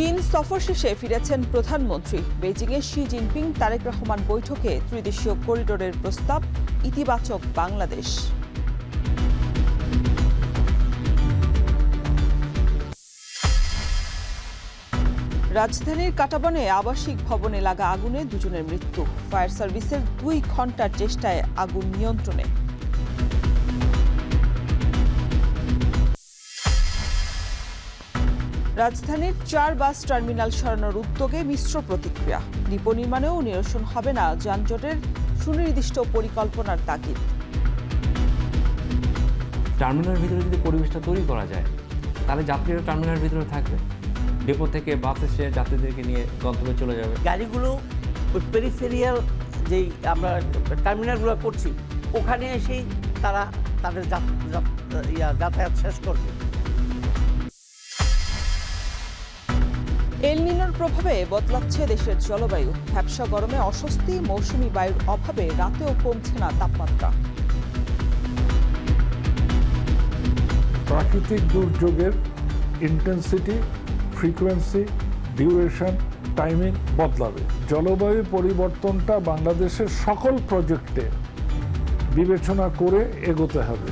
চীন সফর শেষে ফিরেছেন প্রধানমন্ত্রী। বেইজিংয়ে শি জিনপিং তারেক রহমান বৈঠকে ত্রিদেশীয় করিডোরের প্রস্তাব, ইতিবাচক বাংলাদেশ। রাজধানীর কাঁটাবনে আবাসিক ভবনে লাগা আগুনে দুজনের মৃত্যু। ফায়ার সার্ভিসের 2 ঘণ্টার চেষ্টায় আগুন নিয়ন্ত্রণে। রাজধানীর 4 বাস টার্মিনাল সরানোর উদ্যোগে মিশ্র প্রতিক্রিয়া। ডিপো নির্মাণেও নিরসন হবে না যানজটের, সুনির্দিষ্ট পরিকল্পনার তাগিদ। টার্মিনালের ভিতরে যদি পরিবেশটা তৈরি করা যায়, তাহলে যাত্রীরা টার্মিনালের ভিতরে থাকবে, ডিপো থেকে বাস এসে যাত্রীদেরকে নিয়ে গন্তব্যে চলে যাবে। গাড়িগুলো ওই পেরিফেরিয়াল যেই আমরা টার্মিনালগুলো করছি, ওখানে এসেই তারা তাদের যাতায়াত শেষ করবে। এল নিনোর প্রভাবে বদলাচ্ছে দেশের জলবায়ু। ভ্যাপসা গরমে অস্বস্তি, মৌসুমি বায়ুর অভাবে রাতেও কমছে না তাপমাত্রা। প্রাকৃতিক দুর্যোগের ইন্টেন্সিটি, ফ্রিকোয়েন্সি, ডিউরেশন, টাইমিং বদলাবে। জলবায়ু পরিবর্তনটা বাংলাদেশের সকল প্রজেক্টে বিবেচনা করে এগোতে হবে।